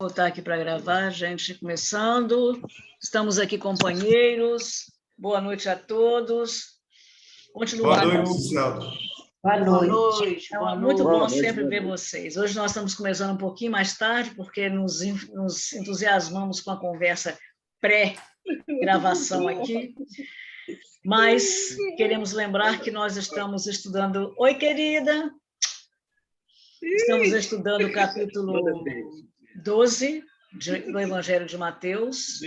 Voltar aqui para gravar, gente, começando. Estamos aqui, companheiros. Boa noite a todos. Continuando. Boa noite, Celso. Boa noite. Boa Muito noite. bom sempre ver vocês. Hoje nós estamos começando um pouquinho mais tarde, porque nos entusiasmamos com a conversa pré-gravação aqui. Mas queremos lembrar que nós estamos estudando... Oi, querida! Estamos estudando o capítulo 12 do Evangelho de Mateus,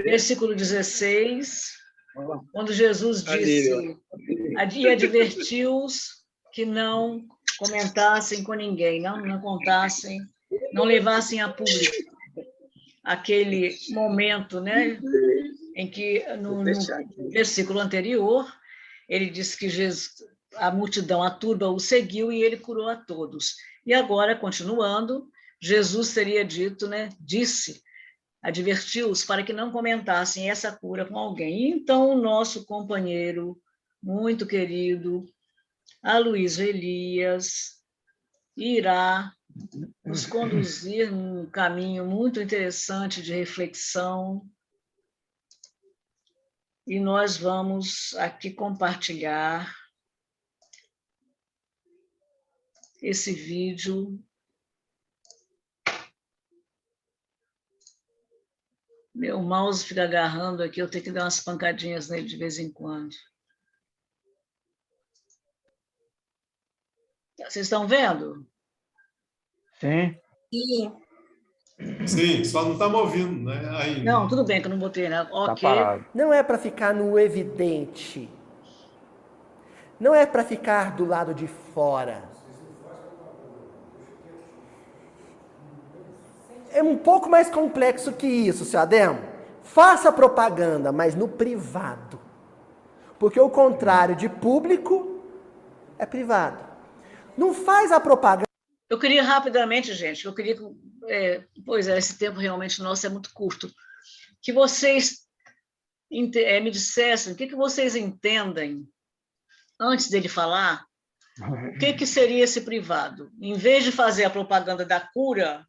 versículo 16, quando Jesus disse e advertiu-os que não comentassem com ninguém, não contassem, não levassem a público aquele momento, né, em que, no versículo anterior, ele disse que a multidão, a turba, o seguiu e ele curou a todos. E agora, continuando, Jesus teria dito, né, advertiu-os para que não comentassem essa cura com alguém. Então, o nosso companheiro, muito querido, Aloysio Elias, irá nos conduzir num caminho muito interessante de reflexão, e nós vamos aqui compartilhar esse vídeo. Meu mouse fica agarrando aqui, eu tenho que dar umas pancadinhas nele de vez em quando. Vocês estão vendo? Sim. Sim, só não estamos ouvindo, né? Aí. Não, tudo bem que eu não botei, né? Tá Ok. parado. Não é para ficar no evidente. Não é para ficar do lado de fora. É um pouco mais complexo que isso, seu Ademo. Faça propaganda, mas no privado. Porque o contrário de público é privado. Não faz a propaganda. Eu queria rapidamente, gente, esse tempo realmente nosso é muito curto, que vocês me dissessem o que vocês entendem, antes dele falar, o que seria esse privado. Em vez de fazer a propaganda da cura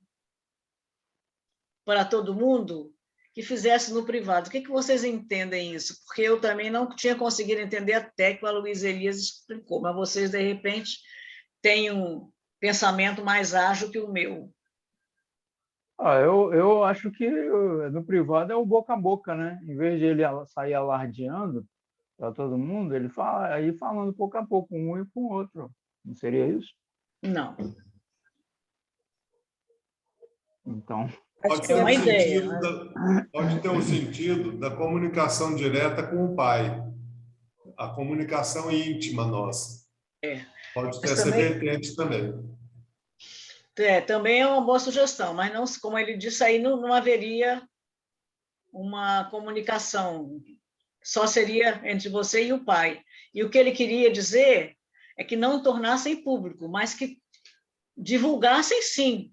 para todo mundo, que fizesse no privado. O que vocês entendem isso? Porque eu também não tinha conseguido entender até que o Aloysio Elias explicou, mas vocês, de repente, têm um pensamento mais ágil que o meu. Eu acho que no privado é o boca a boca, né? Em vez de ele sair alardeando para todo mundo, ele fala aí falando pouco a pouco, um e com o outro. Não seria isso? Não. Então... Pode ter uma ideia. Pode ter um sentido da comunicação direta com o Pai. A comunicação íntima nossa. Pode ter essa vertente também. Também é uma boa sugestão, mas não, como ele disse, aí não haveria uma comunicação. Só seria entre você e o Pai. E o que ele queria dizer é que não tornassem público, mas que divulgassem sim.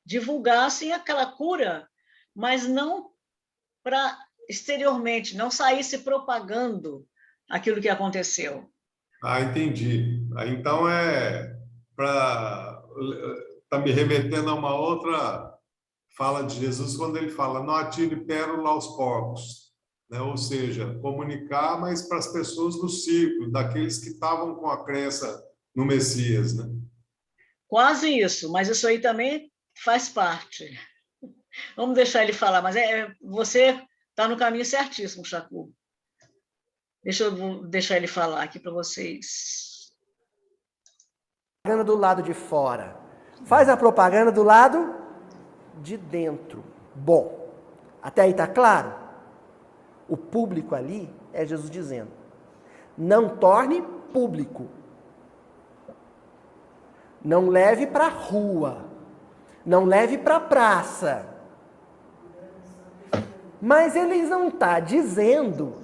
Divulgassem aquela cura, mas não para exteriormente, não saísse propagando aquilo que aconteceu. Ah, entendi. Então tá me remetendo a uma outra fala de Jesus quando ele fala: não atire pérola aos porcos, né? Ou seja, comunicar, mas para as pessoas do círculo, daqueles que estavam com a crença no Messias, né? Quase isso, mas isso aí também faz parte. Vamos deixar ele falar, mas você está no caminho certíssimo, Chacu. Deixa eu deixar ele falar aqui para vocês. Propaganda do lado de fora. Faz a propaganda do lado de dentro. Bom, até aí está claro? O público ali é Jesus dizendo: não torne público. Não leve para a rua. Não leve para a praça. Mas ele não está dizendo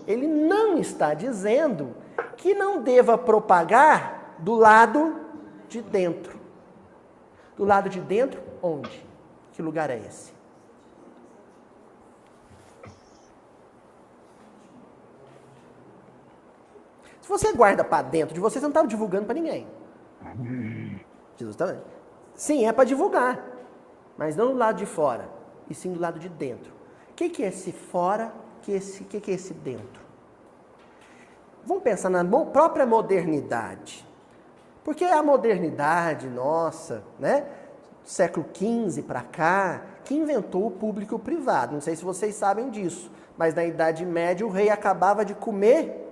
que não deva propagar do lado de dentro. Do lado de dentro, onde? Que lugar é esse? Se você guarda para dentro de você, você não está divulgando para ninguém. Jesus também. Sim, é para divulgar. mas não do lado de fora, e sim do lado de dentro. O que é esse fora? O que é esse dentro? Vamos pensar na própria modernidade. Porque a modernidade nossa, né, século XV para cá, que inventou o público privado. Não sei se vocês sabem disso, mas na Idade Média o rei acabava de comer,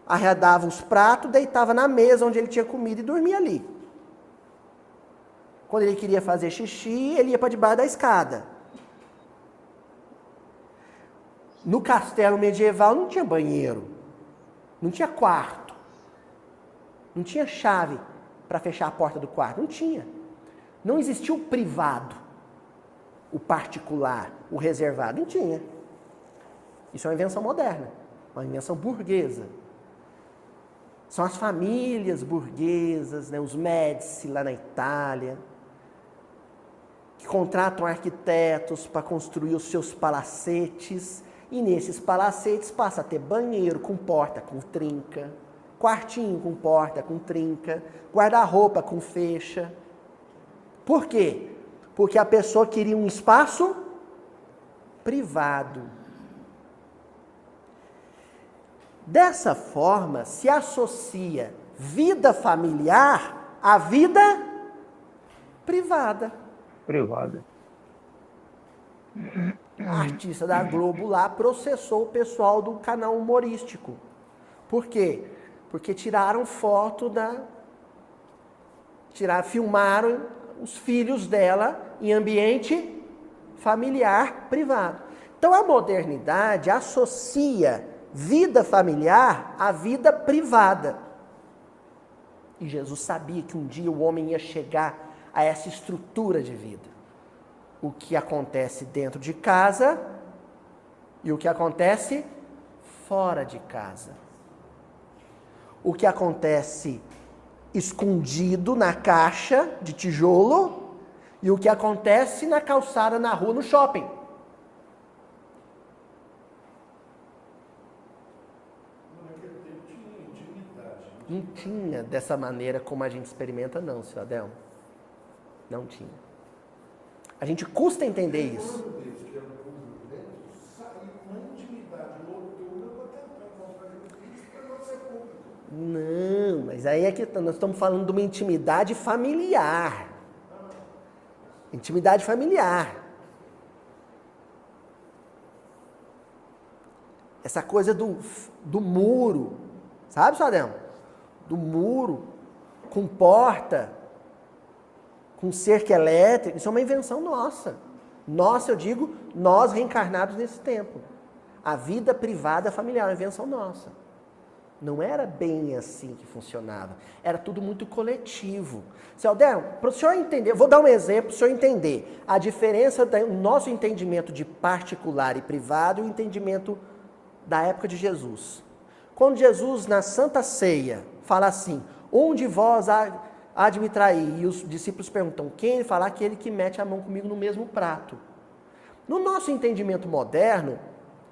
arredava os pratos, deitava na mesa onde ele tinha comido e dormia ali. Quando ele queria fazer xixi, ele ia para debaixo da escada. No castelo medieval não tinha banheiro, não tinha quarto, não tinha chave para fechar a porta do quarto, não tinha. Não existia o privado, o particular, o reservado, não tinha. Isso é uma invenção moderna, uma invenção burguesa. São as famílias burguesas, né, os Médici lá na Itália, que contratam arquitetos para construir os seus palacetes, e nesses palacetes passa a ter banheiro com porta com trinca, quartinho com porta com trinca, guarda-roupa com fecha. Por quê? Porque a pessoa queria um espaço privado. Dessa forma, se associa vida familiar à vida privada. Privada. A artista da Globo lá processou o pessoal do canal humorístico. Por quê? Porque tiraram foto filmaram os filhos dela em ambiente familiar privado. Então a modernidade associa vida familiar à vida privada. E Jesus sabia que um dia o homem ia chegar a essa estrutura de vida. O que acontece dentro de casa e o que acontece fora de casa. O que acontece escondido na caixa de tijolo e o que acontece na calçada, na rua, no shopping. Não tinha dessa maneira como a gente experimenta, não, seu Adelmo. Não tinha. A gente custa entender isso. Não, mas aí é que nós estamos falando de uma intimidade familiar. Intimidade familiar. Essa coisa do muro, sabe, Sadão? Do muro, com porta, com cerca elétrica, isso é uma invenção nossa. Nossa, eu digo, nós reencarnados nesse tempo. A vida privada familiar, uma invenção nossa. Não era bem assim que funcionava. Era tudo muito coletivo. Seu Adelmo, para o senhor entender, vou dar um exemplo para o senhor entender a diferença do nosso entendimento de particular e privado e o entendimento da época de Jesus. Quando Jesus, na Santa Ceia, fala assim, um de vós há de me trair, e os discípulos perguntam, quem? Ele fala, aquele que mete a mão comigo no mesmo prato. No nosso entendimento moderno,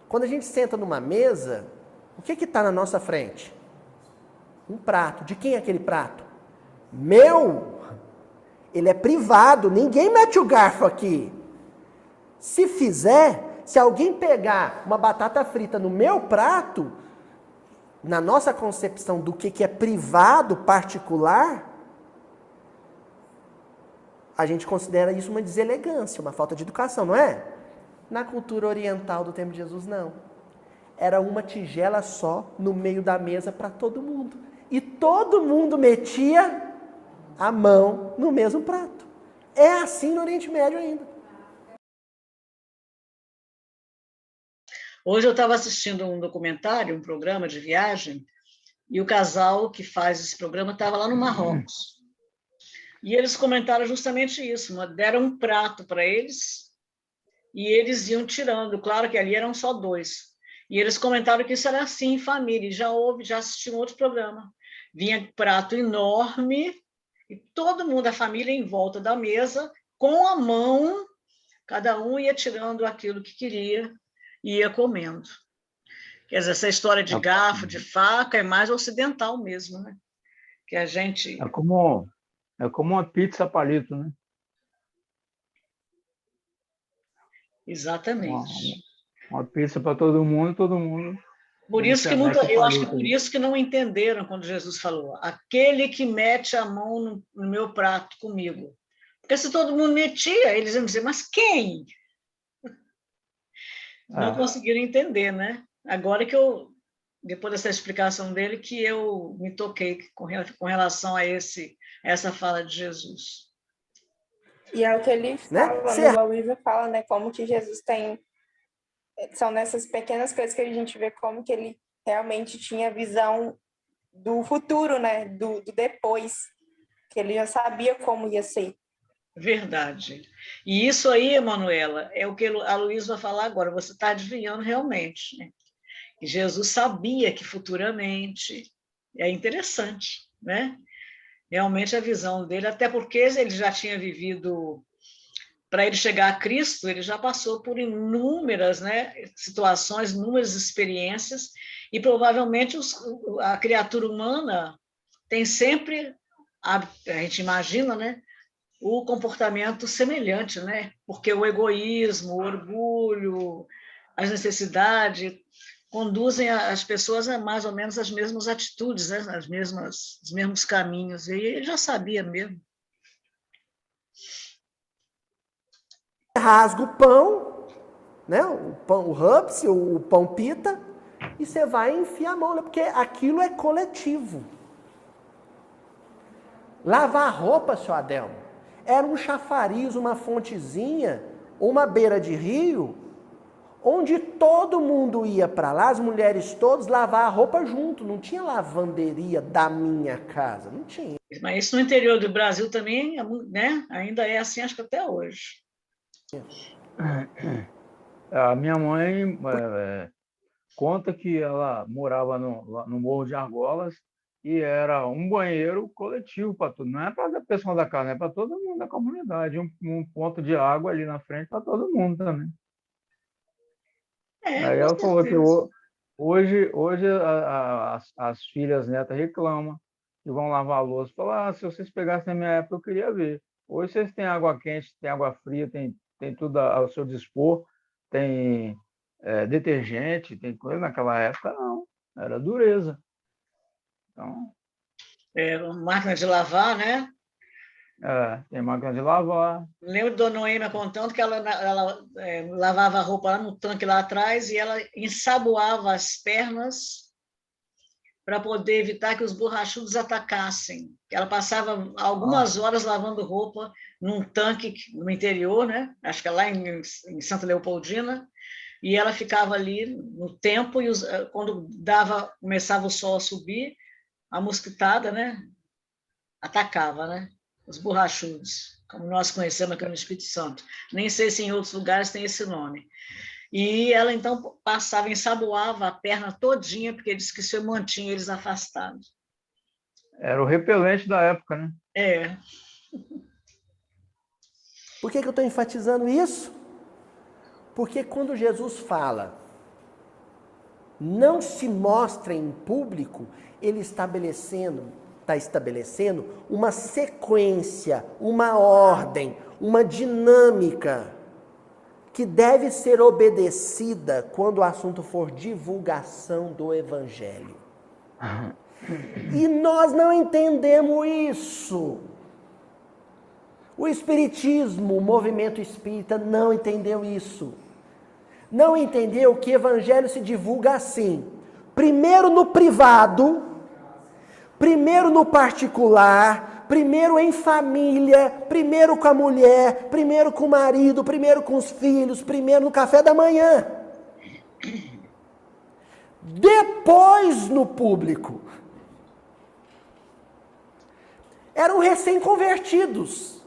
quando a gente senta numa mesa, o que está na nossa frente? Um prato. De quem é aquele prato? Meu! Ele é privado, ninguém mete o garfo aqui. Se fizer, se alguém pegar uma batata frita no meu prato, na nossa concepção do que é privado, particular, a gente considera isso uma deselegância, uma falta de educação, não é? Na cultura oriental do tempo de Jesus, não. Era uma tigela só no meio da mesa para todo mundo. E todo mundo metia a mão no mesmo prato. É assim no Oriente Médio ainda. Hoje eu estava assistindo um documentário, um programa de viagem, e o casal que faz esse programa estava lá no Marrocos. E eles comentaram justamente isso, deram um prato para eles e eles iam tirando. Claro que ali eram só dois. E eles comentaram que isso era assim em família. E já assisti um outro programa. Vinha prato enorme e todo mundo, a família em volta da mesa, com a mão, cada um ia tirando aquilo que queria e ia comendo. Quer dizer, essa história de garfo, de faca, é mais ocidental mesmo, né? Que a gente... É como uma pizza palito, né? Exatamente. Uma pizza para todo mundo. Por isso que eu acho que por isso que não entenderam quando Jesus falou: aquele que mete a mão no meu prato comigo. Porque se todo mundo metia, eles iam dizer, mas quem? Não conseguiram entender, né? Agora que depois dessa explicação dele, que eu me toquei com relação a essa fala de Jesus. E é o que ele fala, né? O Luísa fala, né? Como que Jesus tem... São nessas pequenas coisas que a gente vê como que ele realmente tinha visão do futuro, né? Do depois. Que ele já sabia como ia ser. Verdade. E isso aí, Manuela, é o que a Luísa vai falar agora. Você está adivinhando realmente, né? Que Jesus sabia que futuramente... É interessante, né? Realmente a visão dele, até porque ele já tinha vivido... Para ele chegar a Cristo, ele já passou por inúmeras, né, situações, inúmeras experiências, e provavelmente a criatura humana tem sempre, a gente imagina, né, o comportamento semelhante, né? Porque o egoísmo, o orgulho, as necessidades conduzem as pessoas a mais ou menos as mesmas atitudes, né? Os mesmos caminhos. E ele já sabia mesmo. Rasga o pão, né? O hubs, o pão pita, e você vai enfiar a mão, né? Porque aquilo é coletivo. Lavar roupa, seu Adelmo, era um chafariz, uma fontezinha, uma beira de rio, onde todo mundo ia para lá, as mulheres todas, lavar a roupa junto. Não tinha lavanderia da minha casa, não tinha. Mas isso no interior do Brasil também, né? Ainda é assim, acho que até hoje. A minha mãe conta que ela morava no Morro de Argolas e era um banheiro coletivo para tudo. Não é para a pessoa da casa, é para todo mundo da comunidade. Um ponto de água ali na frente para todo mundo também. Aí ela falou que hoje as filhas netas reclamam que vão lavar a louça. Falam, se vocês pegassem na minha época, eu queria ver. Hoje vocês têm água quente, tem água fria, tem tudo ao seu dispor, tem detergente, tem coisa. Naquela época, não. Era dureza. Então, máquina de lavar, né? Tem máquina de lavar. Lembro de Dona Noêmia contando que ela lavava a roupa lá no tanque lá atrás e ela ensaboava as pernas para poder evitar que os borrachudos atacassem. Ela passava algumas horas lavando roupa num tanque no interior, né? Acho que é lá em Santa Leopoldina, e ela ficava ali no tempo e quando começava o sol a subir, a mosquitada, né, atacava, né, os borrachudos, como nós conhecemos aqui no Espírito Santo. Nem sei se em outros lugares tem esse nome. E ela, então, ensaboava a perna todinha, porque disse que isso mantinha eles afastados. Era o repelente da época, né? Por que eu estou enfatizando isso? Porque quando Jesus fala, não se mostra em público, ele está estabelecendo uma sequência, uma ordem, uma dinâmica que deve ser obedecida quando o assunto for divulgação do Evangelho. E nós não entendemos isso. O Espiritismo, o movimento espírita, não entendeu isso. Não entendeu que Evangelho se divulga assim. Primeiro no privado, primeiro no particular, primeiro em família, primeiro com a mulher, primeiro com o marido, primeiro com os filhos, primeiro no café da manhã. Depois no público. Eram recém-convertidos,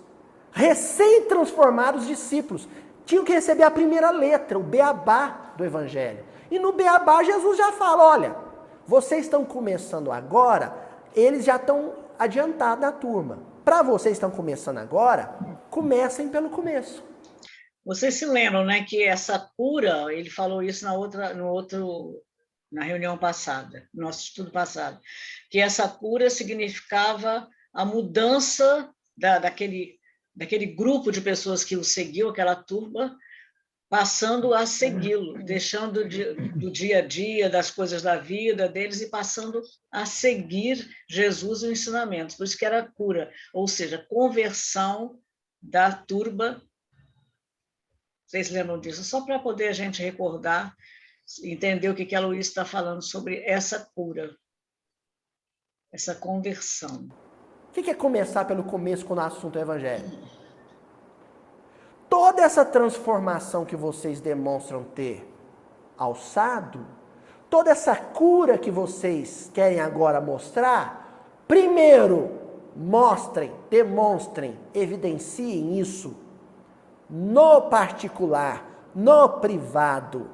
recém-transformados discípulos. Tinham que receber a primeira letra, o beabá do Evangelho. E no beabá Jesus já fala, olha, vocês estão começando agora, eles já estão adiantados na turma. Para vocês que estão começando agora, comecem pelo começo. Vocês se lembram, né, que essa cura, ele falou isso na reunião passada, no nosso estudo passado, que essa cura significava a mudança daquele grupo de pessoas que o seguiu, aquela turma, passando a segui-lo, deixando do dia a dia, das coisas da vida deles e passando a seguir Jesus e os ensinamentos. Por isso que era cura, ou seja, conversão da turba. Vocês lembram disso? Só para poder a gente recordar, entender o que a Luísa está falando sobre essa cura, essa conversão. O que é começar pelo começo quando o assunto é evangelho? Toda essa transformação que vocês demonstram ter alçado, toda essa cura que vocês querem agora mostrar, primeiro, mostrem, demonstrem, evidenciem isso no particular, no privado.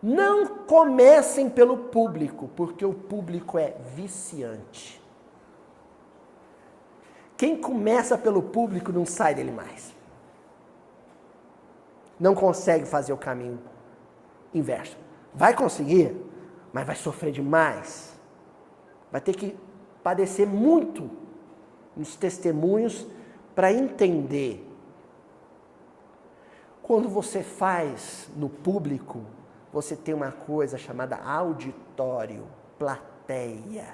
Não comecem pelo público, porque o público é viciante. Quem começa pelo público não sai dele mais. Não consegue fazer o caminho inverso. Vai conseguir, mas vai sofrer demais. Vai ter que padecer muito nos testemunhos para entender. Quando você faz no público, você tem uma coisa chamada auditório, plateia.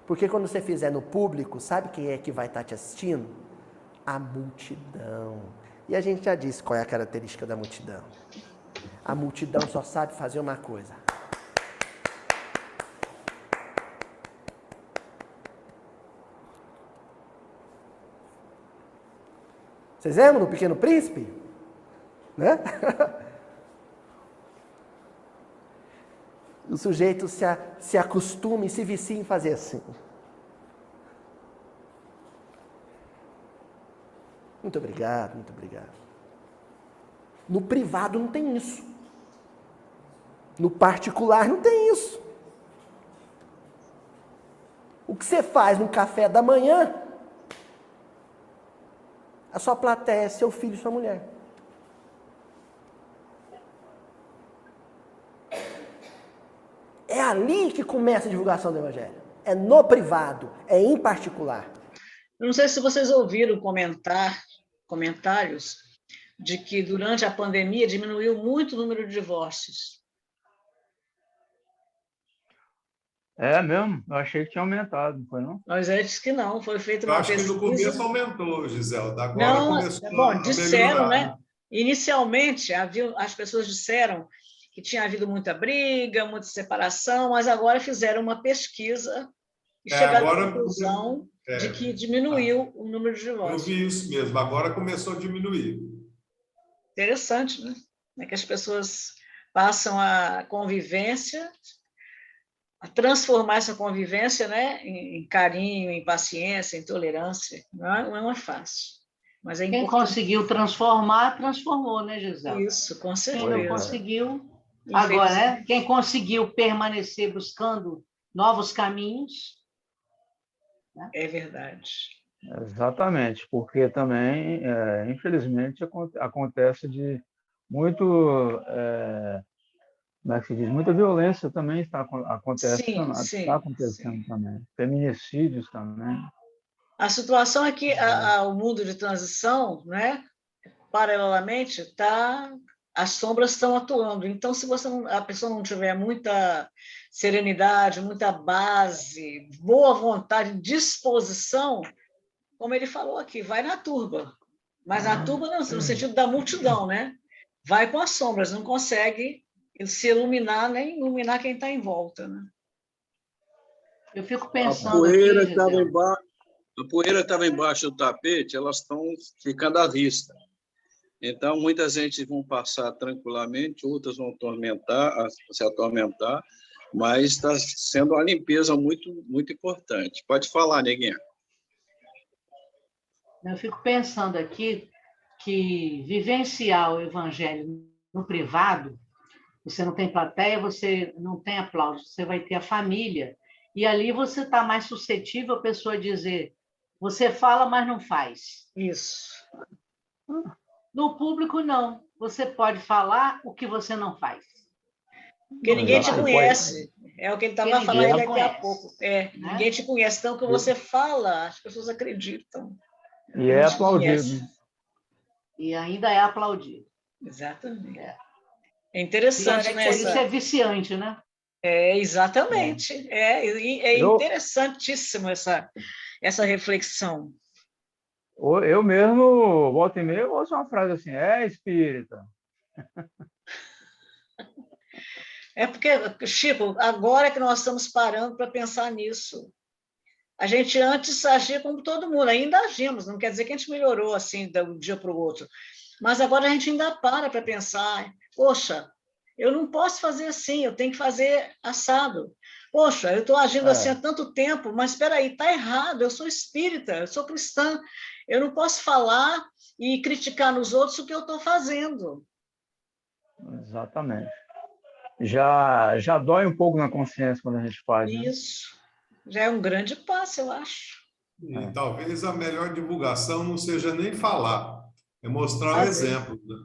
Porque quando você fizer no público, sabe quem é que vai estar te assistindo? A multidão. E a gente já disse qual é a característica da multidão. A multidão só sabe fazer uma coisa. Vocês lembram do Pequeno Príncipe? Né? O sujeito se acostuma e se vicia em fazer assim. Muito obrigado, muito obrigado. No privado não tem isso. No particular não tem isso. O que você faz no café da manhã, a sua plateia é seu filho e sua mulher. É ali que começa a divulgação do Evangelho. É no privado, é em particular. Eu não sei se vocês ouviram comentários de que durante a pandemia diminuiu muito o número de divórcios. É mesmo? Eu achei que tinha aumentado, não foi não? Mas ele disse que não, foi feita uma pesquisa. Eu acho que no começo aumentou, Giselda. Agora não, começou bom, disseram, melhorar. né? Inicialmente, as pessoas disseram que tinha havido muita briga, muita separação, mas agora fizeram uma pesquisa e chegaram à conclusão de que diminuiu o número de divórcios. Eu vi isso mesmo, agora começou a diminuir. Interessante, né? É que as pessoas passam a convivência, a transformar essa convivência, né, em carinho, em paciência, em tolerância. Não é fácil. Mas é quem conseguiu transformar, transformou, né, Gisele? Isso, com certeza. Quem não conseguiu... Agora, né? Quem conseguiu permanecer buscando novos caminhos... Né? É verdade. Exatamente, porque também, infelizmente, acontece de muito... como é que se diz? Muita violência também está acontecendo também. Feminicídios também. A situação é que o mundo de transição, né, paralelamente, as sombras estão atuando. Então, se a pessoa não tiver muita serenidade, muita base, boa vontade, disposição, como ele falou aqui, vai na turba. Mas na turba no sentido da multidão, né? Vai com as sombras, não consegue se iluminar, nem iluminar quem está em volta, né? Eu fico pensando... A poeira estava embaixo do tapete, elas estão ficando à vista. Então, muita gente vão passar tranquilamente, outras vão se atormentar, mas está sendo uma limpeza muito, muito importante. Pode falar, neguinha. Eu fico pensando aqui que vivenciar o evangelho no privado, você não tem plateia, você não tem aplauso, você vai ter a família. E ali você está mais suscetível a pessoa dizer, você fala, mas não faz. Isso. No público, não. Você pode falar o que você não faz. Porque ninguém te conhece. É o que ele estava falando daqui a pouco. Ninguém te conhece. Então, o que você fala, as pessoas acreditam. E é aplaudido. E ainda é aplaudido. Exatamente. É interessante, né? Isso é viciante, né? Exatamente. É interessantíssimo essa reflexão. Eu mesmo, volta e meia, ouço uma frase assim, espírita. É porque, Chico, agora que nós estamos parando para pensar nisso. A gente antes agia como todo mundo, ainda agimos, não quer dizer que a gente melhorou assim de um dia para o outro, mas agora a gente ainda para pensar, poxa, eu não posso fazer assim, eu tenho que fazer assado. Poxa, eu estou agindo assim há tanto tempo, mas espera aí, está errado, eu sou espírita, eu sou cristã, eu não posso falar e criticar nos outros o que eu estou fazendo. Exatamente. Já dói um pouco na consciência quando a gente faz, né? Isso. Já é um grande passo, eu acho. E talvez a melhor divulgação não seja nem falar, é mostrar o exemplo, né?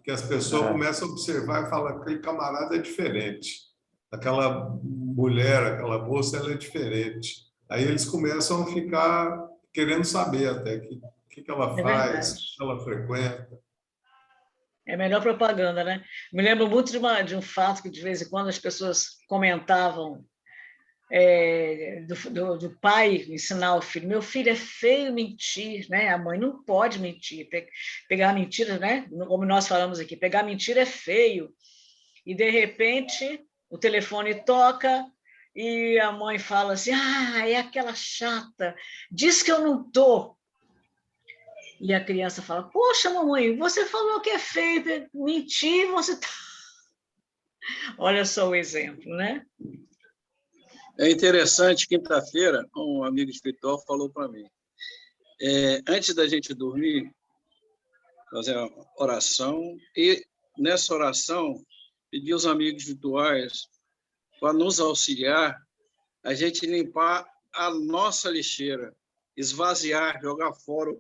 Que as pessoas começam a observar e falam, aquele camarada é diferente, aquela mulher, aquela moça, ela é diferente. Aí eles começam a ficar querendo saber até o que ela faz, o que ela frequenta. É a melhor propaganda, né? Me lembro muito de um fato que, de vez em quando, as pessoas comentavam do pai ensinar o filho. Meu filho é feio mentir, né? A mãe não pode mentir. Pegar mentira, né? Como nós falamos aqui, pegar mentira é feio. E, de repente, o telefone toca e a mãe fala assim, é aquela chata, diz que eu não estou. E a criança fala, poxa, mamãe, você falou que é feio, mentir, você tá... Olha só o exemplo, né? É interessante, quinta-feira, um amigo espiritual falou para mim, antes da gente dormir, fazer uma oração, e nessa oração, pedir aos amigos espirituais para nos auxiliar, a gente limpar a nossa lixeira, esvaziar, jogar fora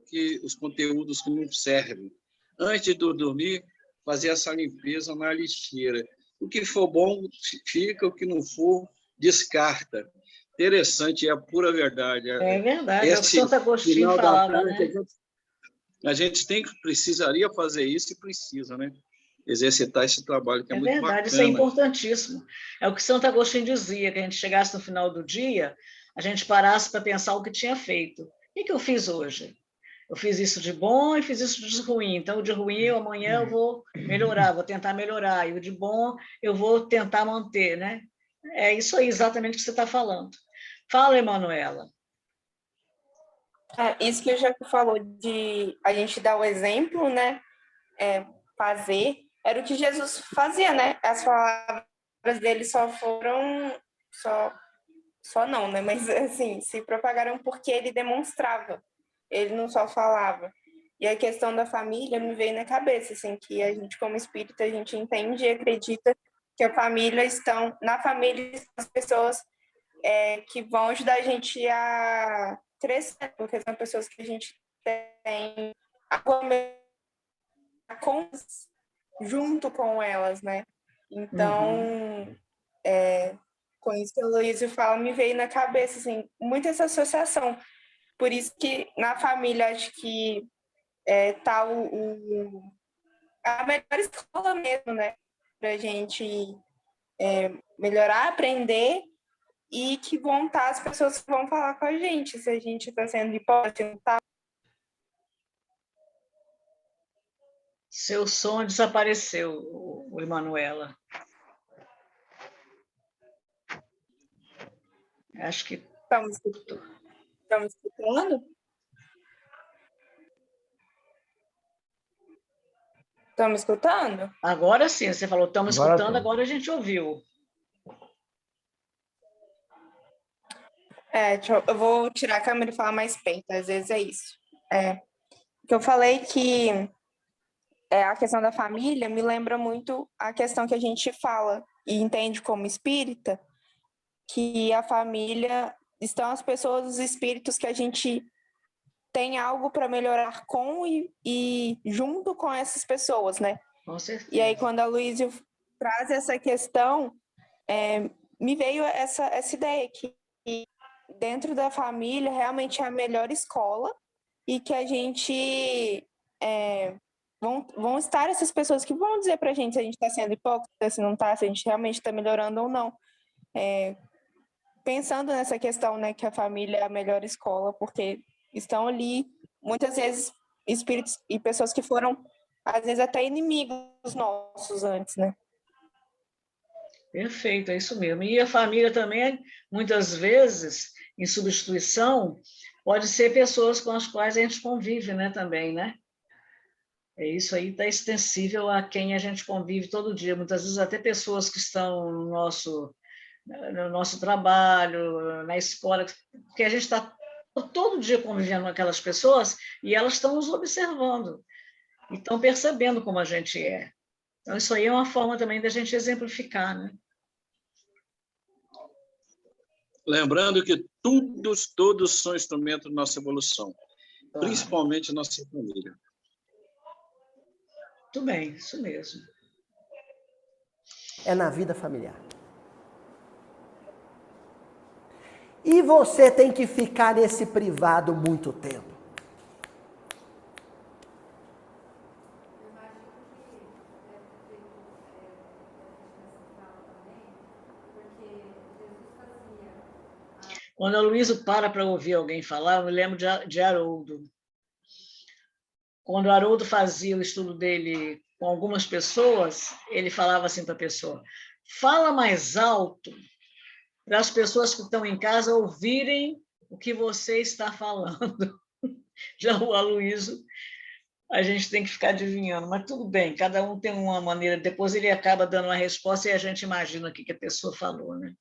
os conteúdos que não servem. Antes de dormir, fazer essa limpeza na lixeira. O que for bom, fica, o que não for, descarta. Interessante, é a pura verdade. É verdade, é o que Santo Agostinho falava, né? A gente precisaria fazer isso e precisa, né? Exercitar esse trabalho, que é muito bacana. Isso é importantíssimo. É o que Santo Agostinho dizia, que a gente chegasse no final do dia, a gente parasse para pensar o que tinha feito. O que eu fiz hoje? Eu fiz isso de bom e fiz isso de ruim. Então, o de ruim, amanhã eu vou melhorar, vou tentar melhorar. E o de bom, eu vou tentar manter, né? É isso aí, exatamente o que você está falando. Fala, Emanuela. Isso que o Jaco falou de a gente dar o exemplo, né? Fazer, era o que Jesus fazia, né? As palavras dele só foram, só não, né? Mas, assim, se propagaram porque ele demonstrava, ele não só falava. E a questão da família me veio na cabeça, assim, que a gente, como espírita, a gente entende e acredita que na família estão as pessoas que vão ajudar a gente a crescer, porque são pessoas que a gente tem junto com elas, né? Então, com isso que a Luísa fala, me veio na cabeça, assim, muito essa associação. Por isso que na família, acho que tá a melhor escola mesmo, né? Pra gente melhorar, aprender e que vão estar as pessoas que vão falar com a gente, se a gente está sendo hipócrita, não tá. Seu som desapareceu, Emanuela. Acho que... Estamos escutando? Estamos escutando? Agora sim, você falou, estamos escutando, agora a gente ouviu. Eu vou tirar a câmera e falar mais perto, às vezes é isso. Que eu falei que a questão da família me lembra muito a questão que a gente fala e entende como espírita, que a família estão as pessoas, os espíritos que a gente tem algo para melhorar com e junto com essas pessoas, né? Com certeza. E aí, quando a Luísa traz essa questão, me veio essa ideia que dentro da família realmente é a melhor escola e que a gente vão estar essas pessoas que vão dizer para a gente se a gente está sendo hipócrita, se não está, se a gente realmente está melhorando ou não. Pensando nessa questão, né, que a família é a melhor escola, porque estão ali, muitas vezes, espíritos e pessoas que foram, às vezes, até inimigos nossos antes, né? Perfeito, é isso mesmo. E a família também, muitas vezes, em substituição, pode ser pessoas com as quais a gente convive, né, também, né? Isso aí está extensível a quem a gente convive todo dia. Muitas vezes até pessoas que estão no nosso trabalho, na escola, porque a gente está todo dia convivendo com aquelas pessoas e elas estão nos observando e estão percebendo como a gente é. Então, isso aí é uma forma também da gente exemplificar, né? Lembrando que todos são instrumentos da nossa evolução, principalmente a nossa família. Muito bem, isso mesmo. É na vida familiar. E você tem que ficar nesse privado muito tempo. Quando a Luísa para ouvir alguém falar, eu me lembro de Haroldo. Quando o Haroldo fazia o estudo dele com algumas pessoas, ele falava assim para a pessoa: fala mais alto para as pessoas que estão em casa ouvirem o que você está falando. Já o Aloysio, a gente tem que ficar adivinhando, mas tudo bem, cada um tem uma maneira, depois ele acaba dando uma resposta e a gente imagina o que a pessoa falou, né?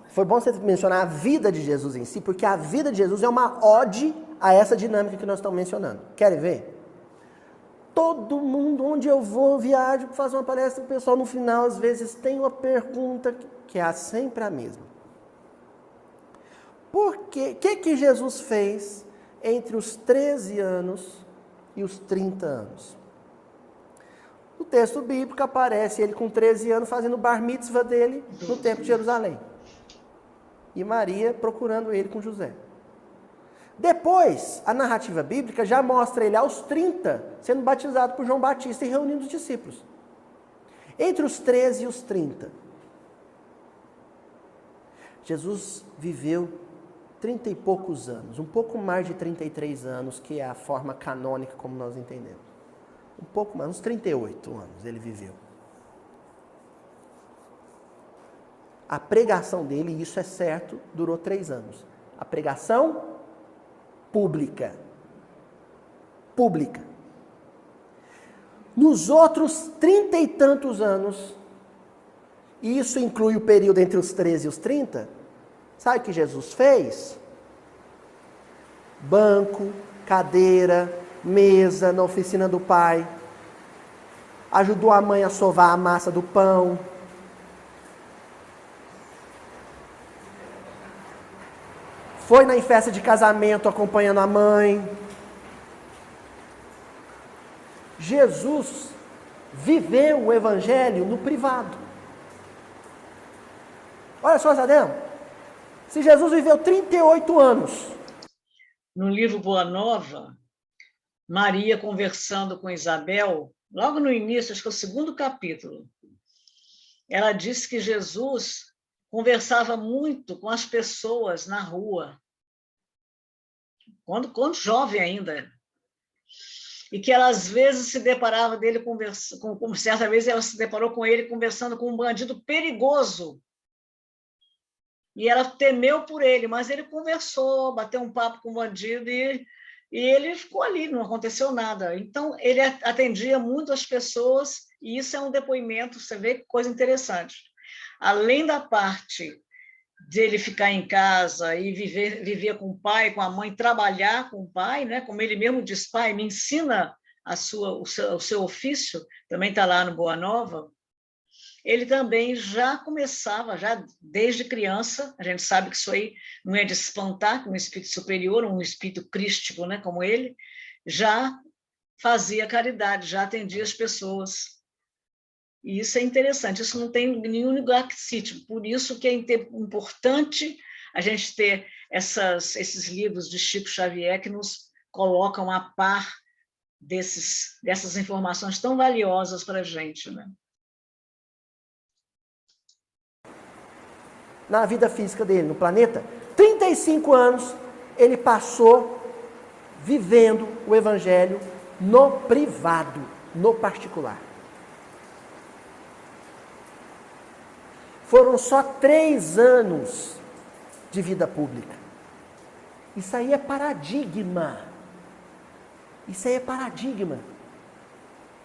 Foi bom você mencionar a vida de Jesus em si, porque a vida de Jesus é uma ode a essa dinâmica que nós estamos mencionando. Querem ver? Todo mundo, onde eu vou, viajo, faço uma palestra, o pessoal no final, às vezes, tem uma pergunta que é sempre a mesma. Por quê? O que Jesus fez entre os 13 anos e os 30 anos? No texto bíblico aparece ele com 13 anos fazendo o bar mitzvah dele no templo de Jerusalém. E Maria procurando ele com José. Depois, a narrativa bíblica já mostra ele aos 30, sendo batizado por João Batista e reunindo os discípulos. Entre os 13 e os 30, Jesus viveu 30 e poucos anos, um pouco mais de 33 anos, que é a forma canônica como nós entendemos. Um pouco mais, uns 38 anos ele viveu. A pregação dele, e isso é certo, durou 3 anos. A pregação pública. Pública. Nos outros 30 e tantos anos, e isso inclui o período entre os 13 e os 30, sabe o que Jesus fez? Banco, cadeira, mesa na oficina do pai. Ajudou a mãe a sovar a massa do pão. Foi na festa de casamento acompanhando a mãe. Jesus viveu o evangelho no privado. Olha só, Zadel. Se Jesus viveu 38 anos. No livro Boa Nova, Maria conversando com Isabel, logo no início, acho que é o 2º capítulo, ela disse que Jesus conversava muito com as pessoas na rua, quando jovem ainda, e que ela às vezes se deparava dele certa vez ela se deparou com ele conversando com um bandido perigoso, e ela temeu por ele, mas ele conversou, bateu um papo com o bandido e ele ficou ali, não aconteceu nada. Então, ele atendia muito as pessoas, e isso é um depoimento, você vê que coisa interessante. Além da parte dele ficar em casa e viver com o pai, com a mãe, trabalhar com o pai, né? Como ele mesmo diz, pai, me ensina o seu ofício, também está lá no Boa Nova, ele também já começava, já desde criança, a gente sabe que isso aí não é de espantar, que um espírito superior, um espírito crístico, né, como ele, já fazia caridade, já atendia as pessoas. E isso é interessante, isso não tem nenhum lugar que cite, por isso que é importante a gente ter esses livros de Chico Xavier que nos colocam a par dessas informações tão valiosas para a gente, né? Na vida física dele, no planeta, 35 anos ele passou vivendo o evangelho no privado, no particular. Foram só 3 anos de vida pública. Isso aí é paradigma. Isso aí é paradigma.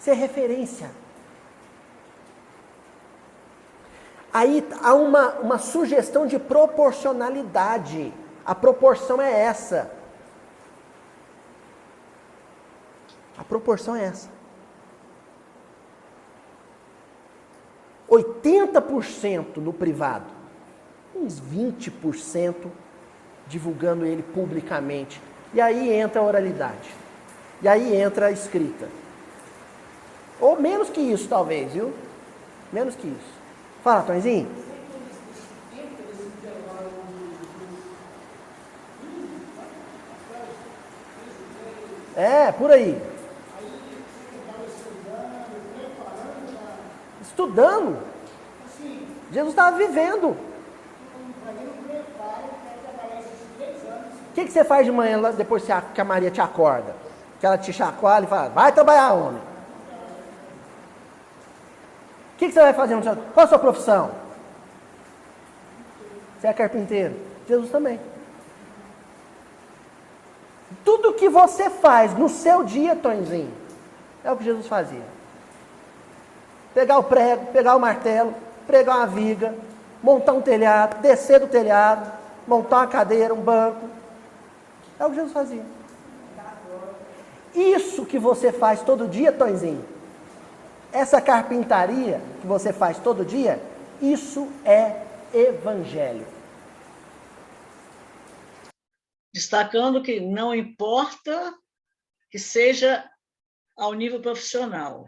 Isso é referência. Aí há uma sugestão de proporcionalidade. A proporção é essa. A proporção é essa. 80% no privado, uns 20% divulgando ele publicamente. E aí entra a oralidade. E aí entra a escrita. Ou menos que isso, talvez, viu? Menos que isso. Fala, Tonzinho. É, por aí. Estudando. Jesus estava vivendo. O que você faz de manhã, depois que a Maria te acorda? Que ela te chacoalha e fala, vai trabalhar, homem. O que você vai fazer? Qual a sua profissão? Você é carpinteiro. Jesus também. Tudo que você faz no seu dia, Tonzinho, é o que Jesus fazia. Pegar o prego, pegar o martelo, pregar uma viga, montar um telhado, descer do telhado, montar uma cadeira, um banco. É o que Jesus fazia. Isso que você faz todo dia, Tonzinho, essa carpintaria que você faz todo dia, isso é evangelho. Destacando que não importa que seja ao nível profissional,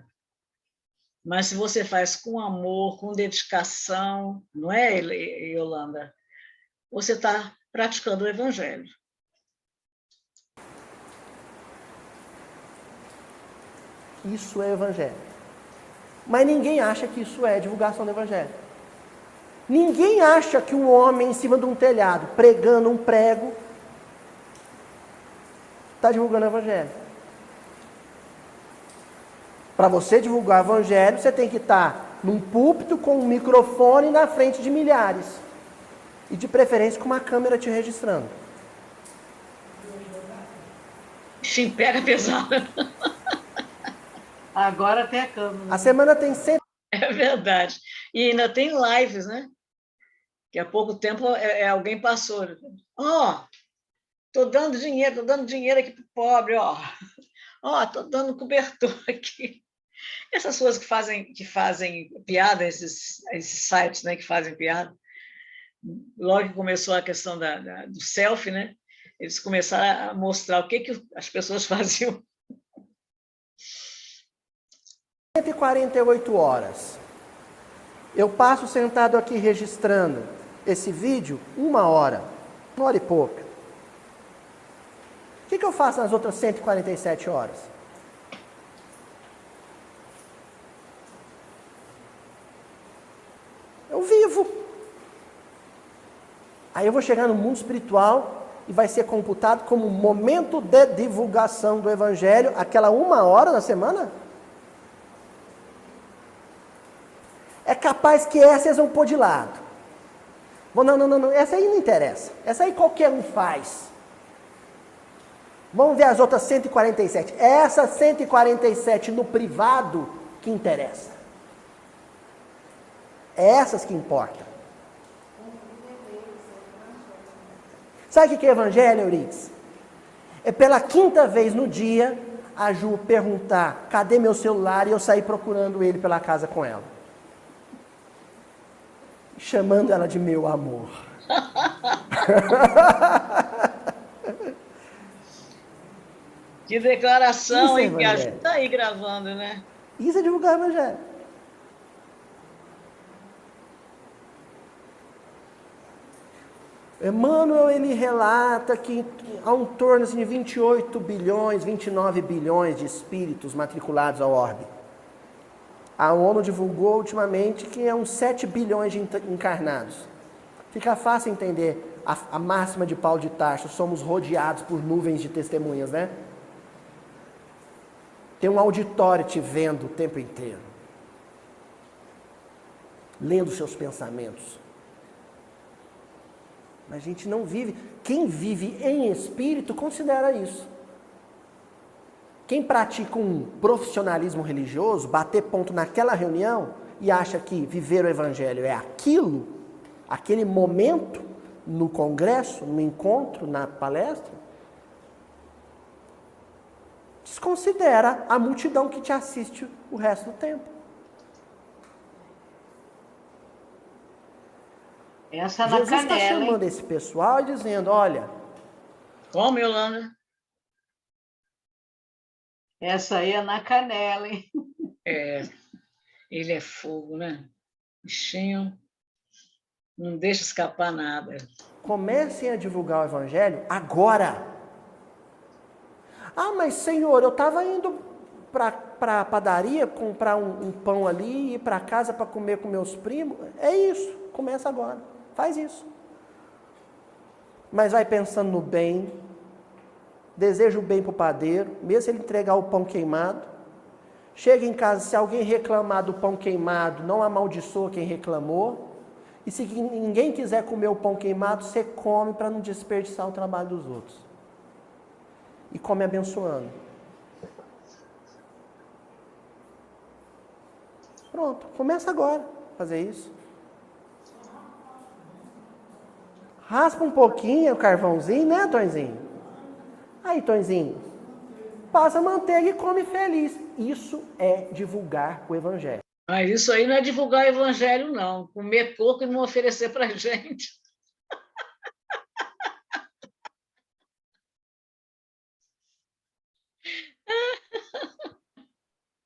mas se você faz com amor, com dedicação, não é, Yolanda? Você está praticando o evangelho. Isso é evangelho. Mas ninguém acha que isso é divulgação do evangelho. Ninguém acha que um homem em cima de um telhado, pregando um prego, está divulgando o evangelho. Para você divulgar o evangelho, você tem que estar num púlpito com um microfone na frente de milhares. E de preferência com uma câmera te registrando. Sim, pega pesado. Agora tem a câmera. A semana tem 100. É verdade. E ainda tem lives, né? Que há pouco tempo alguém passou. Estou dando dinheiro aqui para o pobre, estou dando cobertor aqui. Essas pessoas que fazem piada, esses sites, né, que fazem piada, logo que começou a questão do selfie, né, eles começaram a mostrar o que as pessoas faziam. 148 horas. Eu passo sentado aqui registrando esse vídeo 1 hora, 1 hora e pouca. O que eu faço nas outras 147 horas? Eu vivo. Aí eu vou chegar no mundo espiritual e vai ser computado como momento de divulgação do evangelho, aquela 1 hora na semana? É capaz que essa eles vão pôr de lado. Não, essa aí não interessa. Essa aí qualquer um faz. Vamos ver as outras 147. Essa 147 no privado que interessa. É essas que importam. Sabe o que é evangelho, Euridice? É pela 5ª vez no dia a Ju perguntar, cadê meu celular? E eu sair procurando ele pela casa com ela. chamando ela de meu amor. Que declaração, Isso é hein? Que evangelho. ajuda aí gravando, né? Isso é divulgar o evangelho. Emmanuel, ele relata que há um torno assim, de 28 bilhões, 29 bilhões de espíritos matriculados ao orbe. A ONU divulgou ultimamente que é uns 7 bilhões de encarnados. Fica fácil entender a máxima de Paulo de Tarso, somos rodeados por nuvens de testemunhas, né? Tem um auditório te vendo o tempo inteiro, lendo seus pensamentos. Mas a gente não vive. Quem vive em espírito considera isso. Quem pratica um profissionalismo religioso, bater ponto naquela reunião e acha que viver o evangelho é aquilo, aquele momento no congresso, no encontro, na palestra, desconsidera a multidão que te assiste o resto do tempo. Essa na Jesus está canela, chamando esse pessoal e dizendo, olha... Como, Yolanda? Essa aí é na canela, hein? É, ele é fogo, né? Bichinho, não deixa escapar nada. Comecem a divulgar o evangelho agora. Ah, mas Senhor, eu estava indo para a padaria comprar um pão ali e ir para casa para comer com meus primos. É isso, começa agora. Faz isso. Mas vai pensando no bem, deseja o bem para o padeiro, mesmo se ele entregar o pão queimado. Chega em casa, se alguém reclamar do pão queimado, não amaldiçoa quem reclamou. E se ninguém quiser comer o pão queimado, você come para não desperdiçar o trabalho dos outros. E come abençoando. Pronto, começa agora a fazer isso. Raspa um pouquinho o carvãozinho, né, Tonzinho? Aí, Tonzinho, passa manteiga e come feliz. Isso é divulgar o evangelho. Mas isso aí não é divulgar o evangelho, não. Comer pouco e não oferecer para a gente.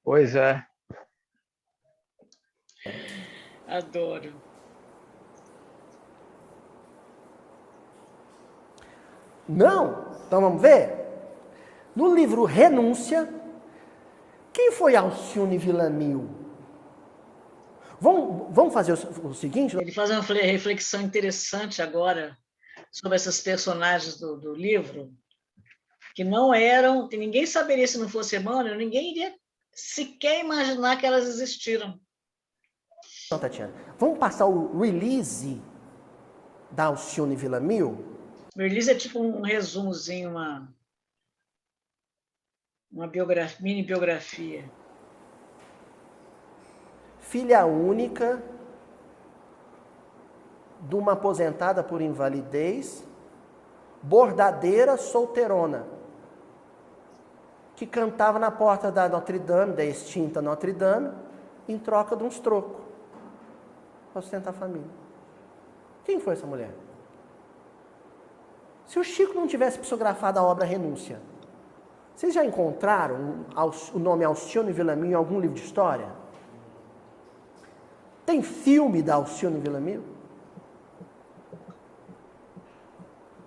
Pois é. Adoro. Não? Então vamos ver? No livro Renúncia, quem foi Alcione Villamil? Vamos fazer o seguinte? Ele faz uma reflexão interessante agora sobre essas personagens do livro, que não eram, que ninguém saberia se não fosse Emmanuel, ninguém iria sequer imaginar que elas existiram. Não, Tatiana. Vamos passar o release da Alcione Villamil? O release é tipo um resumozinho, uma biografia, mini biografia. Filha única de uma aposentada por invalidez, bordadeira solteirona, que cantava na porta da Notre Dame, da extinta Notre Dame, em troca de uns trocos para sustentar a família. Quem foi essa mulher? Se o Chico não tivesse psicografado a obra Renúncia, vocês já encontraram o nome Alcione Villamil em algum livro de história? Tem filme da Alcione Villamil?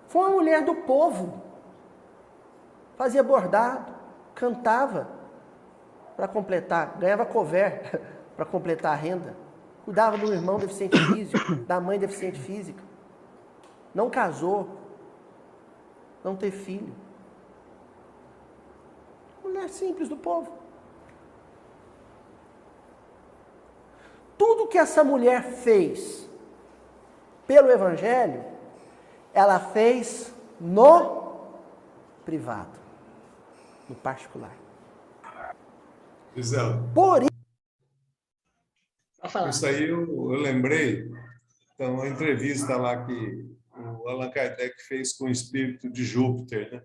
Foi uma mulher do povo. Fazia bordado, cantava para completar, ganhava couvert para completar a renda. Cuidava do irmão deficiente físico, da mãe deficiente física. Não casou, não teve filho. Mulher simples do povo. Tudo que essa mulher fez pelo Evangelho, ela fez no privado, no particular. Gisela, Por isso aí eu lembrei, então, uma entrevista lá que o Allan Kardec fez com o espírito de Júpiter, né?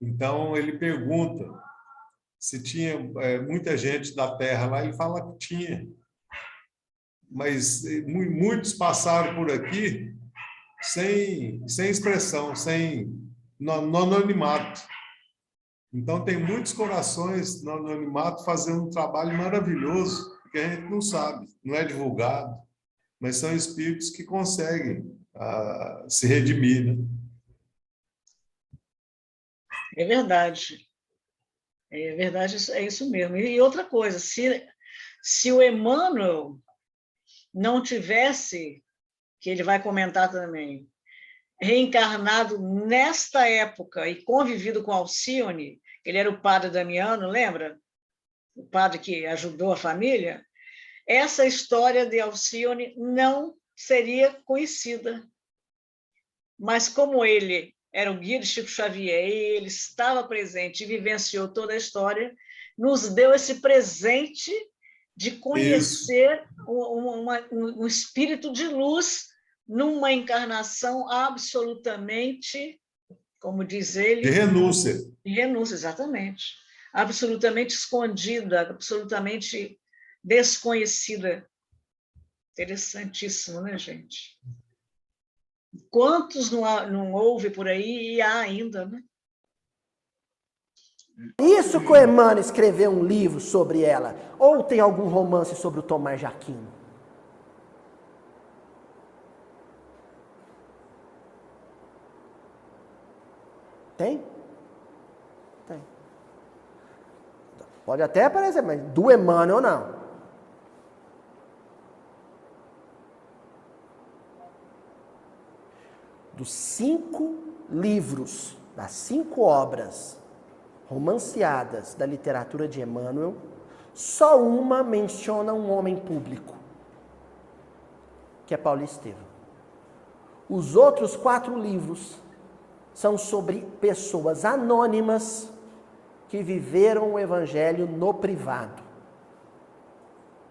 Então, ele pergunta se tinha muita gente da Terra lá, ele fala que tinha. mas muitos passaram por aqui sem expressão, no anonimato. Então, tem muitos corações no anonimato fazendo um trabalho maravilhoso, que a gente não sabe, não é divulgado, mas são espíritos que conseguem se redimir, né? É verdade. É verdade, é isso mesmo. E outra coisa, se o Emmanuel não tivesse, que ele vai comentar também, reencarnado nesta época e convivido com Alcione, ele era o padre Damiano, lembra? O padre que ajudou a família. Essa história de Alcione não seria conhecida. Mas como ele era o guia de Chico Xavier, e ele estava presente e vivenciou toda a história, nos deu esse presente de conhecer um espírito de luz numa encarnação absolutamente, como diz ele... De renúncia. De renúncia, exatamente. Absolutamente escondida, absolutamente desconhecida. Interessantíssimo, né, gente? Quantos não houve por aí e há ainda, né? Isso que o Emmanuel escreveu um livro sobre ela. Ou tem algum romance sobre o Tomás de Aquino? Tem? Tem. Pode até aparecer, mas do Emmanuel não. Dos 5 livros, das 5 obras romanceadas da literatura de Emmanuel, só uma menciona um homem público, que é Paulo Estevam. Os outros 4 livros são sobre pessoas anônimas que viveram o evangelho no privado,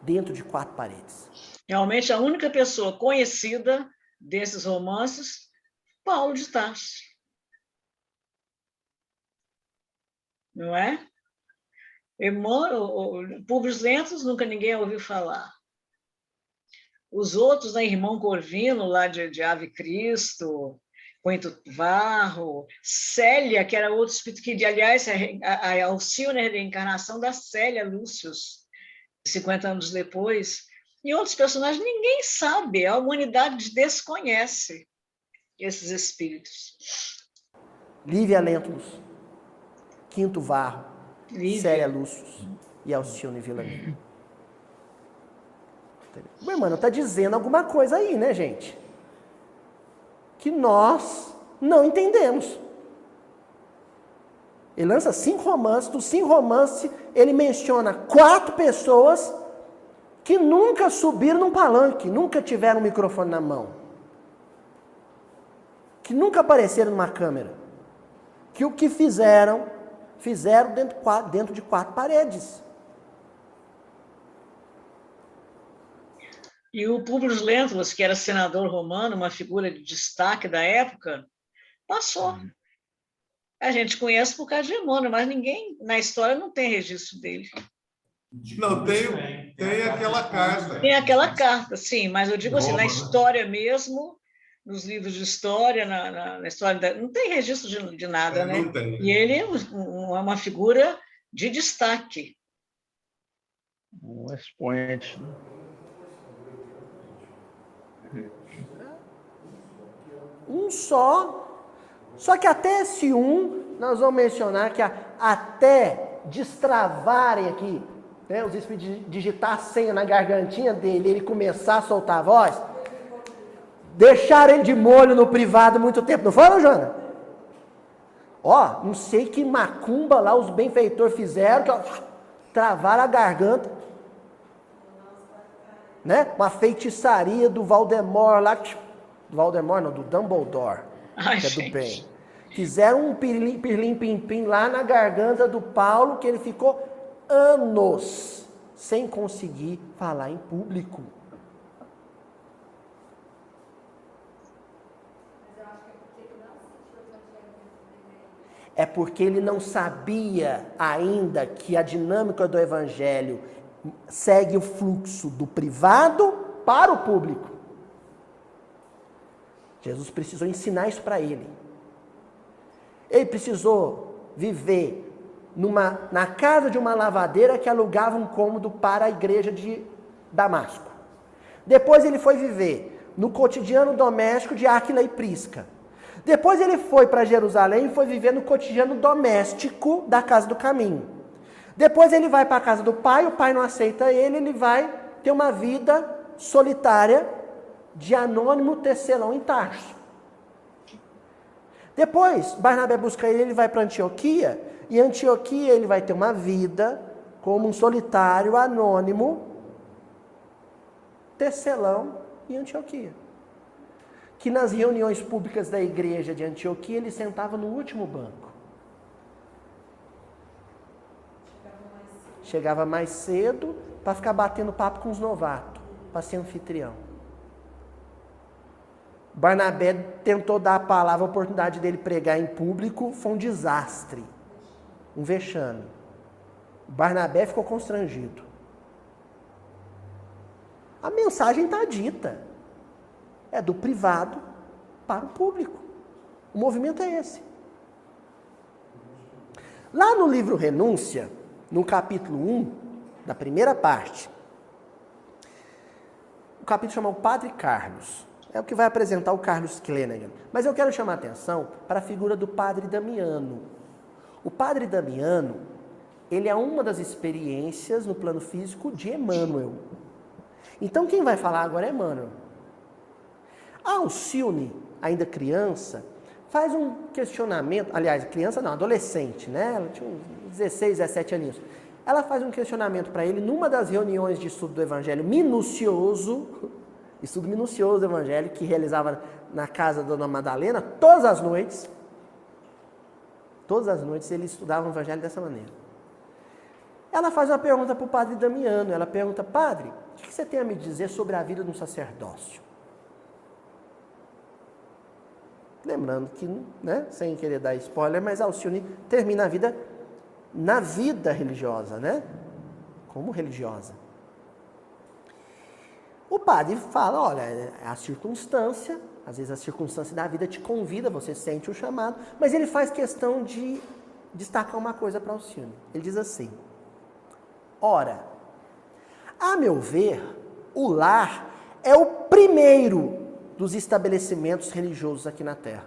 dentro de 4 paredes. Realmente, a única pessoa conhecida desses romances, Paulo de Tarso. Não é? Públios Lentos, nunca ninguém ouviu falar. Os outros, né, Irmão Corvino, lá de Ave Cristo, Coito Varro, Célia, que era outro espírito que, aliás, a Alcione é a reencarnação da Célia Lúcius, 50 anos depois, e outros personagens, ninguém sabe, a humanidade desconhece esses espíritos. Lívia Lentulus, Quinto Varro, Célia Lúcius e Alcione Villamil. O Emmanuel está dizendo alguma coisa aí, né, gente? Que nós não entendemos. Ele lança 5 romances, dos 5 romances, ele menciona 4 pessoas que nunca subiram num palanque, nunca tiveram um microfone na mão, que nunca apareceram numa câmera, que o que fizeram dentro de 4 paredes. E o Públio Lentulus, que era senador romano, uma figura de destaque da época, passou. A gente conhece por causa de Emmanuel, mas ninguém na história não tem registro dele. Não, tem aquela carta. Tem aquela carta, sim, mas eu digo assim, na história mesmo, nos livros de história, na história não tem registro de nada, né? Não tem. E ele é uma figura de destaque. Um expoente. Um só. Só que até esse nós vamos mencionar que até destravarem aqui, né, os espíritos digitar a senha na gargantinha dele, ele começar a soltar a voz, deixaram ele de molho no privado muito tempo, não foi, Jana? Ó, não sei que macumba lá os benfeitores fizeram, que ó, travaram a garganta, né? Uma feitiçaria do Valdemar lá, do Valdemar não, do Dumbledore, que é do bem. Fizeram um pirlim-pim-pim lá na garganta do Paulo, que ele ficou anos sem conseguir falar em público. É porque ele não sabia ainda que a dinâmica do evangelho segue o fluxo do privado para o público. Jesus precisou ensinar isso para ele. Ele precisou viver na casa de uma lavadeira que alugava um cômodo para a igreja de Damasco. Depois ele foi viver no cotidiano doméstico de Áquila e Prisca. Depois ele foi para Jerusalém e foi viver no cotidiano doméstico da casa do caminho. Depois ele vai para a casa do pai, o pai não aceita ele, ele vai ter uma vida solitária de anônimo tecelão em Tarso. Depois, Barnabé busca ele vai para Antioquia, e em Antioquia ele vai ter uma vida como um solitário anônimo tecelão em Antioquia. Que nas reuniões públicas da igreja de Antioquia ele sentava no último banco. Chegava mais cedo para ficar batendo papo com os novatos, para ser anfitrião. Barnabé tentou dar a palavra, a oportunidade dele pregar em público, foi um desastre, um vexame. Barnabé ficou constrangido. A mensagem está dita. É do privado para o público. O movimento é esse. Lá no livro Renúncia, no capítulo 1, da primeira parte, o capítulo chama o Padre Carlos. É o que vai apresentar o Carlos Clenaghan. Mas eu quero chamar a atenção para a figura do Padre Damiano. O Padre Damiano, ele é uma das experiências no plano físico de Emmanuel. Então quem vai falar agora é Emmanuel. A Alcione, ainda criança, faz um questionamento, aliás, criança não, adolescente, né? Ela tinha uns 16, 17 aninhos. Ela faz um questionamento para ele numa das reuniões de estudo do Evangelho minucioso, estudo minucioso do Evangelho, que realizava na casa da Dona Madalena, todas as noites ele estudava o Evangelho dessa maneira. Ela faz uma pergunta para o Padre Damiano, ela pergunta, Padre, o que você tem a me dizer sobre a vida de um sacerdócio? Lembrando que, né, sem querer dar spoiler, mas Alcione termina a vida na vida religiosa, né? Como religiosa. O padre fala, olha, é a circunstância, às vezes a circunstância da vida te convida, você sente o chamado, mas ele faz questão de destacar uma coisa para Alcione. Ele diz assim, ora, a meu ver, o lar é o primeiro dos estabelecimentos religiosos aqui na Terra.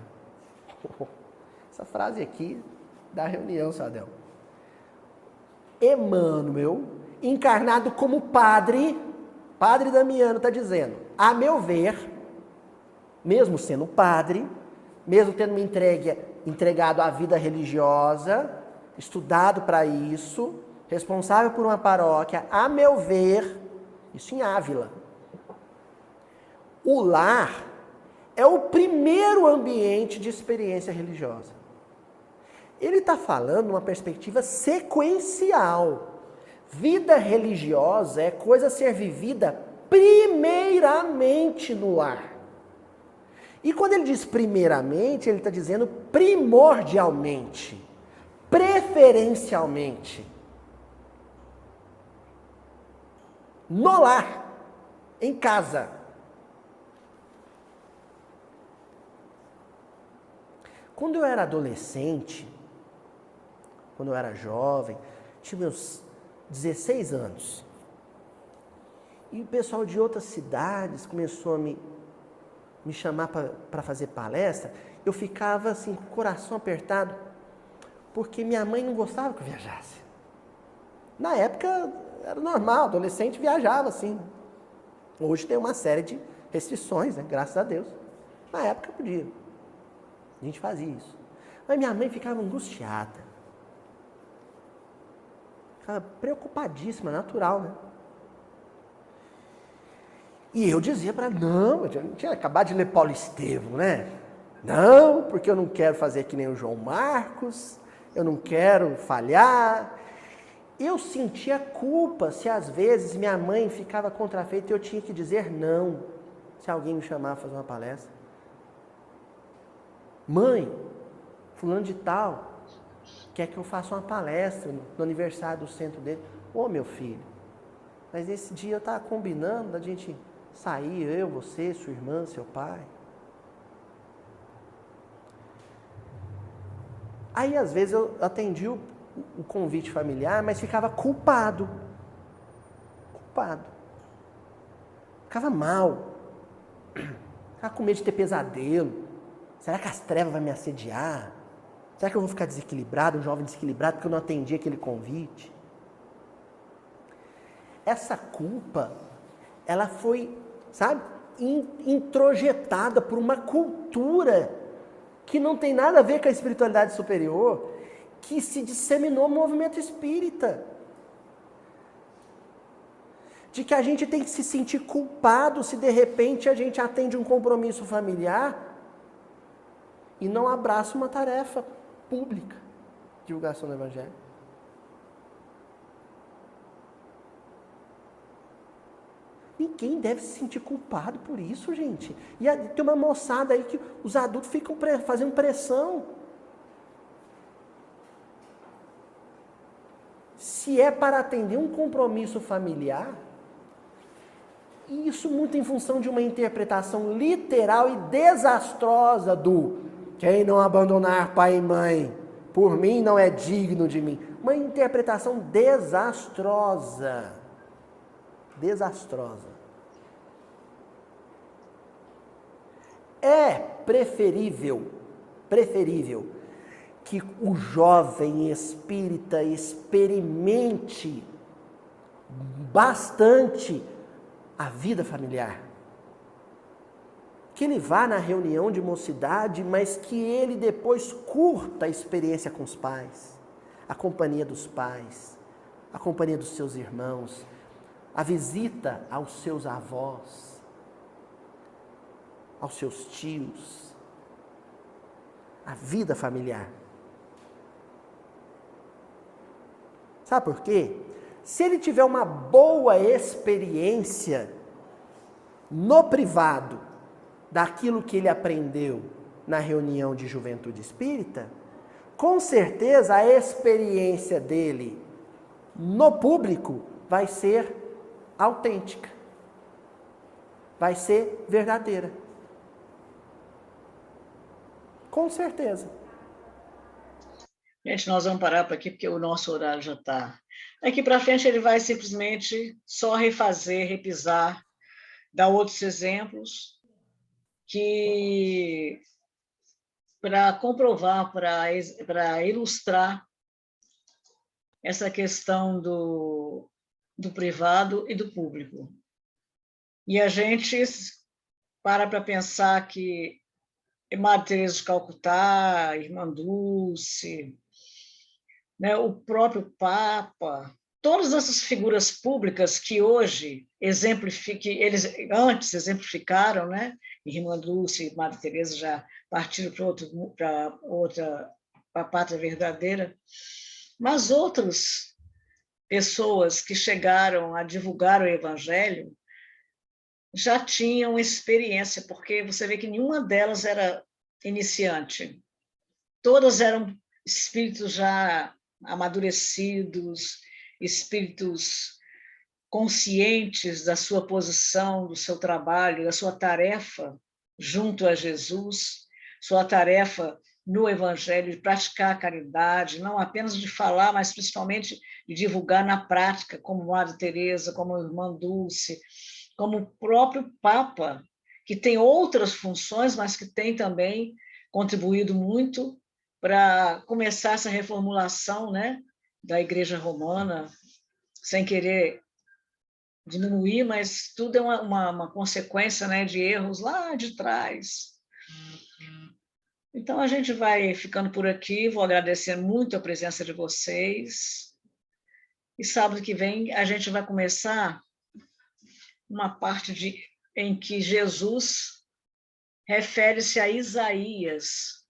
Essa frase aqui da reunião, Sadel. Emmanuel, encarnado como Padre Damiano está dizendo, a meu ver, mesmo sendo padre, mesmo tendo me entregado à vida religiosa, estudado para isso, responsável por uma paróquia, a meu ver, isso em Ávila, o lar é o primeiro ambiente de experiência religiosa. Ele está falando numa perspectiva sequencial. Vida religiosa é coisa a ser vivida primeiramente no lar. E quando ele diz primeiramente, ele está dizendo primordialmente, preferencialmente. No lar, em casa. Quando eu era adolescente, quando eu era jovem, tinha meus 16 anos. E o pessoal de outras cidades começou a me chamar para fazer palestra. Eu ficava assim, com o coração apertado, porque minha mãe não gostava que eu viajasse. Na época era normal, adolescente viajava assim. Hoje tem uma série de restrições, né? Graças a Deus. Na época podia. A gente fazia isso. Mas minha mãe ficava angustiada. Ficava preocupadíssima, natural, né? E eu dizia para ela, não, eu tinha acabado de ler Paulo Estevão, né? Não, porque eu não quero fazer que nem o João Marcos, eu não quero falhar. Eu sentia culpa se às vezes minha mãe ficava contrafeita e eu tinha que dizer não, se alguém me chamava para fazer uma palestra. Mãe, fulano de tal, quer que eu faça uma palestra no aniversário do centro dele. Ô, meu filho, mas esse dia eu estava combinando da gente Sair, eu, você, sua irmã, seu pai. Aí, às vezes, eu atendi o convite familiar, mas ficava culpado. Culpado. Ficava mal. Ficava com medo de ter pesadelo. Será que as trevas vão me assediar? Será que eu vou ficar desequilibrado, um jovem desequilibrado, porque eu não atendi aquele convite? Essa culpa, ela foi, sabe, introjetada por uma cultura que não tem nada a ver com a espiritualidade superior, que se disseminou no movimento espírita. De que a gente tem que se sentir culpado se de repente a gente atende um compromisso familiar e não abraça uma tarefa pública, divulgação do Evangelho. Ninguém deve se sentir culpado por isso, gente. E tem uma moçada aí que os adultos ficam fazendo pressão. Se é para atender um compromisso familiar, e isso muito em função de uma interpretação literal e desastrosa do quem não abandonar pai e mãe, por mim não é digno de mim. Uma interpretação desastrosa. Desastrosa. É preferível que o jovem espírita experimente bastante a vida familiar. Que ele vá na reunião de mocidade, mas que ele depois curta a experiência com os pais, a companhia dos pais, a companhia dos seus irmãos, a visita aos seus avós, aos seus tios, a vida familiar. Sabe por quê? Se ele tiver uma boa experiência no privado daquilo que ele aprendeu na reunião de juventude espírita, com certeza a experiência dele no público vai ser autêntica, vai ser verdadeira. Com certeza. Gente, nós vamos parar por aqui, porque o nosso horário já está. Daqui para frente ele vai simplesmente só refazer, repisar, dar outros exemplos, que para comprovar, para ilustrar essa questão do privado e do público. E a gente para pensar que Madre Teresa de Calcutá, Irmã Dulce, né, o próprio Papa, todas essas figuras públicas que hoje eles antes exemplificaram, né? Irmã Dulce e Madre Teresa já partiram para a pátria verdadeira, mas outras pessoas que chegaram a divulgar o Evangelho já tinham experiência, porque você vê que nenhuma delas era iniciante. Todas eram espíritos já amadurecidos, espíritos conscientes da sua posição, do seu trabalho, da sua tarefa junto a Jesus, sua tarefa no Evangelho, de praticar a caridade, não apenas de falar, mas principalmente de divulgar na prática, como Madre Teresa, como Irmã Dulce, como o próprio Papa, que tem outras funções, mas que tem também contribuído muito para começar essa reformulação, né, da Igreja Romana, sem querer diminuir, mas tudo é uma consequência, né, de erros lá de trás. Então, a gente vai ficando por aqui, vou agradecer muito a presença de vocês, e sábado que vem a gente vai começar uma parte em que Jesus refere-se a Isaías.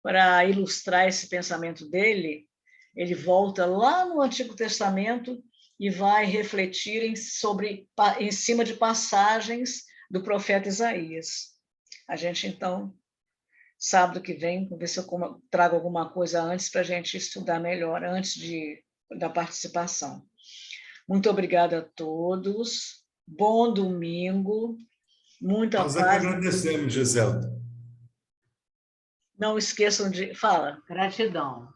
Para ilustrar esse pensamento dele, ele volta lá no Antigo Testamento e vai refletir em cima de passagens do profeta Isaías. A gente, então, sábado que vem, vou ver se eu trago alguma coisa antes para a gente estudar melhor, antes da participação. Muito obrigada a todos. Bom domingo. Muita Nós paz. que agradecemos, Giselda. Não esqueçam de... Fala. Gratidão.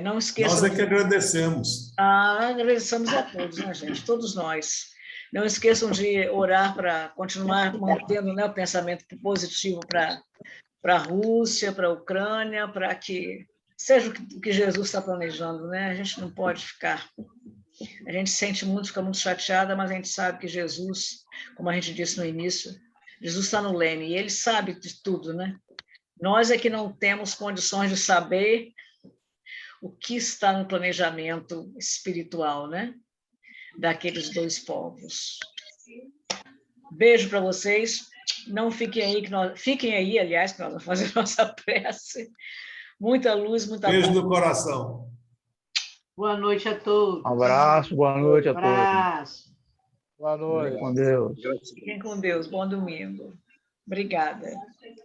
Não esqueçam... Nós que agradecemos. Agradecemos a todos, né, gente? Todos nós. Não esqueçam de orar para continuar mantendo, né, o pensamento positivo para a Rússia, para a Ucrânia, para que seja o que Jesus está planejando, né? A gente não pode ficar... A gente sente muito, fica muito chateada, mas a gente sabe que Jesus, como a gente disse no início, Jesus está no leme, e ele sabe de tudo, né? Nós é que não temos condições de saber o que está no planejamento espiritual, né? Daqueles dois povos. Beijo para vocês. Não fiquem aí, fiquem aí, aliás, que nós vamos fazer nossa prece. Muita luz, muita paz. Beijo no coração. Boa noite a todos. Um abraço, boa noite a todos. Abraço. Boa noite. Com Deus. Fiquem com Deus. Bom domingo. Obrigada.